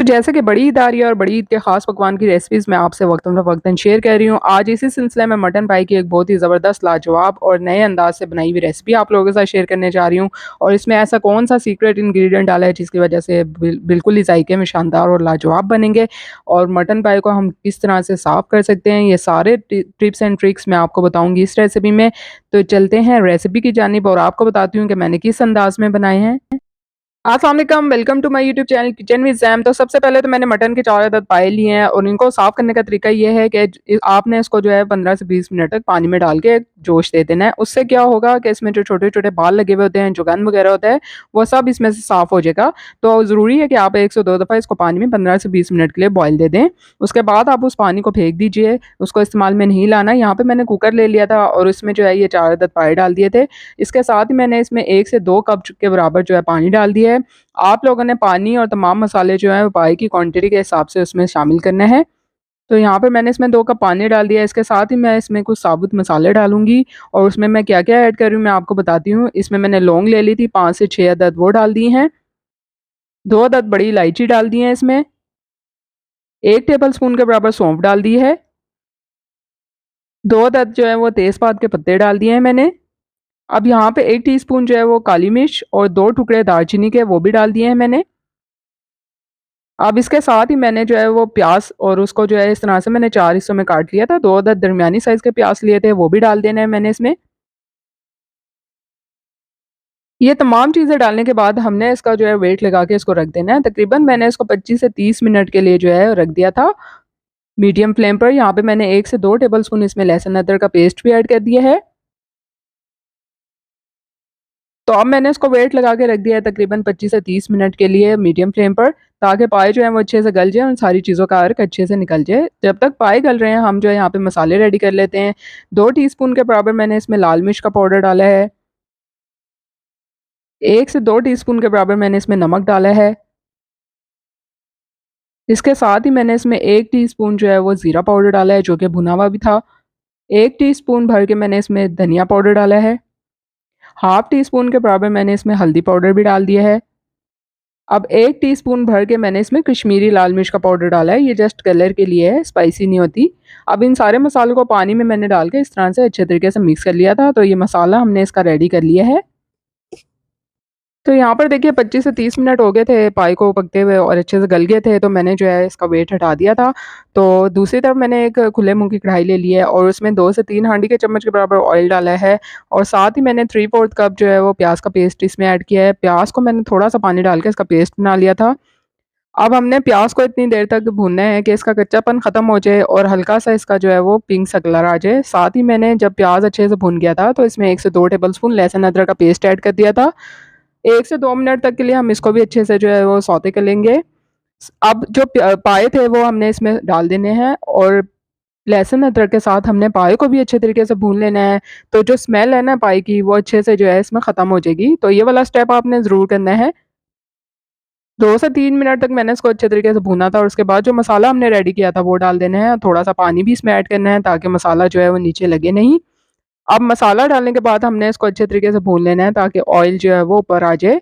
जैसे कि बड़ी ईद आ रही है और बड़ी ईद के ख़ास पकवान की रेसिपीज़ मैं आपसे वक्तन-फ़वक्तन शेयर कर रही हूँ। आज इसी सिलसिले में मटन पाई की एक बहुत ही ज़बरदस्त, लाजवाब और नए अंदाज़ से बनाई हुई रेसिपी आप लोगों के साथ शेयर करने जा रही हूँ। और इसमें ऐसा कौन-सा सीक्रेट इंग्रीडिएंट डाला है जिसकी वज़ह से बिल्कुल ही ज़ायके में शानदार और लाजवाब बनेंगे। और मटन पाई को हम किस तरह से साफ़ कर सकते हैं, ये सारे टिप्स एंड ट्रिक्स मैं आपको बताऊँगी इस रेसिपी में। तो चलते हैं रेसिपी की जानिब और आपको बताती हूँ कि मैंने किस अंदाज़ में बनाए हैं। अस्सलाम वालेकुम, welcome to my YouTube channel kitchen with Zaim. तो सबसे पहले तो मैंने मटन के 4 अदद पाए लिए हैं और इनको साफ़ करने का तरीका ये है कि आपने इसको जो है 15 से 20 मिनट तक पानी में डाल के जोश दे देना है। उससे क्या होगा कि इसमें जो छोटे-छोटे बाल लगे हुए होते हैं, जो गंद वगैरह होता है, वो सब इसमें से साफ़ हो जाएगा। तो ज़रूरी है कि आप 1 से 2 दफ़ा इसको पानी में 15 से 20 मिनट के लिए बॉयल दे दें। उसके बाद आप उस पानी को फेंक दीजिए, उसको इस्तेमाल में नहीं लाना। यहाँ पे मैंने कुकर ले लिया था और इसमें जो है ये 4 अदद पाए डाल दिए थे। इसके साथ ही मैंने इसमें 1 से 2 कप के बराबर जो है पानी डाल दिया है। आप लोगों ने पानी और तमाम मसाले जो हैं वो पाई की क्वांटिटी के हिसाब से उसमें शामिल करने हैं। तो यहाँ पे मैंने इसमें 2 कप पानी डाल दिया है, इसके साथ ही मैं इसमें कुछ साबुत मसाले डालूँगी और उसमें मैं क्या-क्या ऐड कर रही हूँ मैं आपको बताती हूँ। इसमें मैंने लौंग ले ली थी 5 से 6 अदद, वो डाल दी हैं। 2 अदद बड़ी इलायची डाल दी है इसमें। 1 टेबलस्पून के बराबर सौंफ डाल दी है। 2 अदद जो है वो तेज़पात के पत्ते डाल दिए हैं मैंने। अब यहाँ पे 1 टीस्पून जो है वो काली मिर्च और 2 टुकड़े दालचीनी के वो भी डाल दिए हैं मैंने। अब इसके साथ ही मैंने जो है वो प्याज़ और उसको जो है इस तरह से मैंने 4 हिस्सों में काट लिया था। 2 अदद दरमियानी साइज़ के प्याज़ लिए थे, वो भी डाल देना है मैंने इसमें। ये तमाम चीज़ें डालने के बाद हमने इसका जो है वेट लगा के इसको रख देना है। तकरीबन मैंने इसको 25 से 30 मिनट के लिए जो है रख दिया था, मीडियम फ्लेम पर। यहाँ पे मैंने 1 से 2 टेबलस्पून इसमें लहसुन अदरक का पेस्ट भी ऐड कर दिया है। तो अब मैंने इसको वेट लगा के रख दिया है तकरीबन 25 से 30 मिनट के लिए मीडियम फ्लेम पर, ताकि पाए जो है वो अच्छे से गल जाए, उन सारी चीज़ों का अर्क अच्छे से निकल जाए। जब तक पाए गल रहे हैं हम जो है यहाँ पे मसाले रेडी कर लेते हैं। 2 टीस्पून के बराबर मैंने इसमें लाल मिर्च का पाउडर डाला है। 1 से 2 टीस्पून के बराबर मैंने इसमें नमक डाला है। इसके साथ ही मैंने इसमें 1 टीस्पून जो है वो ज़ीरा पाउडर डाला है, जो कि भुना हुआ भी था। 1 टीस्पून भर के मैंने इसमें धनिया पाउडर डाला है। हाफ़ टी स्पून के बराबर मैंने इसमें हल्दी पाउडर भी डाल दिया है। अब 1 टीस्पून भर के मैंने इसमें कश्मीरी लाल मिर्च का पाउडर डाला है, ये जस्ट कलर के लिए है, स्पाइसी नहीं होती। अब इन सारे मसालों को पानी में मैंने डाल के इस तरह से अच्छे तरीके से मिक्स कर लिया था, तो ये मसाला हमने इसका रेडी कर लिया है। तो यहाँ पर देखिए 25 से 30 मिनट हो गए थे पाई को पकते हुए और अच्छे से गल गए थे, तो मैंने जो है इसका वेट हटा दिया था। तो दूसरी तरफ मैंने एक खुले मुँह की कढ़ाई ले ली है और उसमें 2 से 3 हांडी के चम्मच के बराबर ऑयल डाला है और साथ ही मैंने 3/4 कप जो है वो प्याज़ का पेस्ट इसमें ऐड किया है। प्याज़ को मैंने थोड़ा-सा पानी डाल के इसका पेस्ट बना लिया था। अब हमने प्याज़ को इतनी देर तक भूनना है कि इसका कच्चापन ख़त्म हो जाए और हल्का-सा इसका जो है वो पिंक सा कलर आ जाए। साथ ही मैंने जब प्याज़ अच्छे से भुन गया था, तो इसमें 1 से 2 टेबलस्पून लहसुन अदरक का पेस्ट ऐड कर दिया था। 1 से 2 मिनट तक के लिए हम इसको भी अच्छे से जो है वो सौते कर लेंगे। अब जो पाए थे वो हमने इसमें डाल देने हैं और लहसुन अदरक के साथ हमने पाए को भी अच्छे तरीके से भून लेना है। तो जो स्मेल है ना पाए की, वो अच्छे से जो है इसमें ख़त्म हो जाएगी। तो ये वाला स्टेप आपने ज़रूर करना है। 2 से 3 मिनट तक मैंने इसको अच्छे तरीके से भूना था और उसके बाद जो मसाला हमने रेडी किया था वो डाल देना है। थोड़ा-सा पानी भी इसमें ऐड करना है ताकि मसाला जो है वो नीचे लगे नहीं। अब मसाला डालने के बाद हमने इसको अच्छे तरीके से भून लेना है ताकि ऑयल जो है वो ऊपर आ जाए।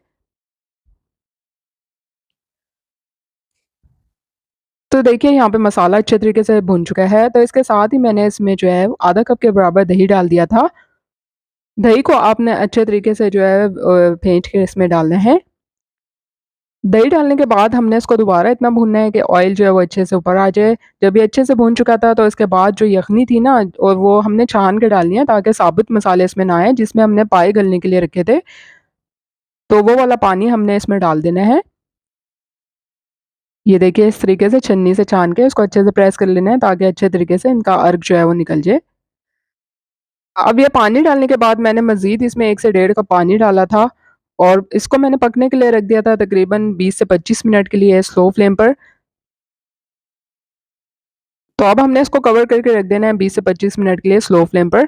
तो देखिए यहाँ पे मसाला अच्छे तरीके से भुन चुका है, तो इसके साथ ही मैंने इसमें जो है आधा कप के बराबर दही डाल दिया था। दही को आपने अच्छे तरीके से जो है फेंट के इसमें डालना है। दही डालने के बाद हमने इसको दोबारा इतना भूनना है कि ऑयल जो है वो अच्छे से ऊपर आ जाए। जब ये अच्छे से भून चुका था, तो इसके बाद जो यखनी थी ना और वो हमने छान के डालनी है ताकि साबुत मसाले इसमें ना आए, जिसमें हमने पाए गलने के लिए रखे थे। तो वो वाला पानी हमने इसमें डाल देना है। ये देखिए इस तरीके से छन्नी से छान के इसको अच्छे से प्रेस कर लेना है ताकि अच्छे तरीके से इनका अर्क जो है वो निकल जाए। अब ये पानी डालने के बाद मैंने मज़ीद इसमें 1 से डेढ़ कप पानी डाला था और इसको मैंने पकने के लिए रख दिया था तकरीबन 20 से 25 मिनट के लिए स्लो फ्लेम पर। तो अब हमने इसको कवर करके रख देना है 20 से 25 मिनट के लिए स्लो फ्लेम पर।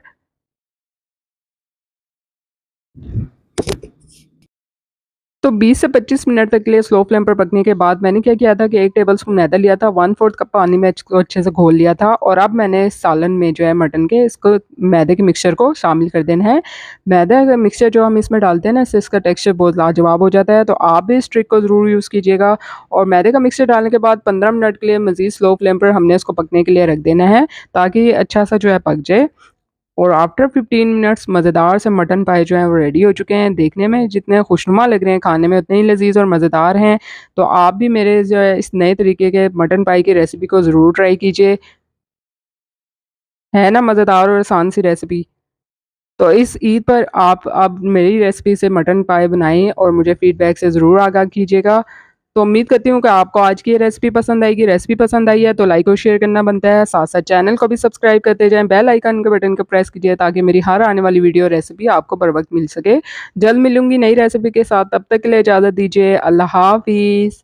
तो 20 से 25 मिनट तक के लिए स्लो फ्लेम पर पकने के बाद मैंने क्या किया था कि 1 टेबलस्पून मैदा लिया था, 1/4 कप पानी में इसको अच्छे से घोल लिया था और अब मैंने इस सालन में जो है मटन के इसको मैदे के मिक्सचर को शामिल कर देना है। मैदा का मिक्सचर जो हम इसमें डालते हैं ना, इससे इसका टेक्सचर बहुत लाजवाब हो जाता है, तो आप भी इस ट्रिक को ज़रूर यूज़ कीजिएगा। और मैदे का मिक्सचर डालने के बाद 15 मिनट के लिए मज़ीद स्लो फ्लेम पर हमने इसको पकने के लिए रख देना है, ताकि ये अच्छा सा जो है पक जाए। और आफ्टर 15 मिनट्स मज़ेदार से मटन पाए जो हैं वो रेडी हो चुके हैं। देखने में जितने खुशनुमा लग रहे हैं, खाने में उतने ही लज़ीज़ और मज़ेदार हैं। तो आप भी मेरे जो है इस नए तरीके के मटन पाई की रेसिपी को ज़रूर ट्राई कीजिए। है ना मज़ेदार और आसान सी रेसिपी। तो इस ईद पर आप अब मेरी रेसिपी से मटन पाए बनाएँ और मुझे फ़ीडबैक से ज़रूर आगाह कीजिएगा। तो उम्मीद करती हूँ कि आपको आज की ये रेसिपी पसंद आएगी। रेसिपी पसंद आई है तो लाइक और शेयर करना बनता है। साथ-साथ चैनल को भी सब्सक्राइब करते जाएँ। बेल आइकन के बटन को प्रेस कीजिए ताकि मेरी हर आने वाली वीडियो रेसिपी आपको बर वक़्त मिल सके। जल्द मिलूँगी नई रेसिपी के साथ, तब तक के लिए इजाज़त दीजिए। अल्लाह हाफ़िज़।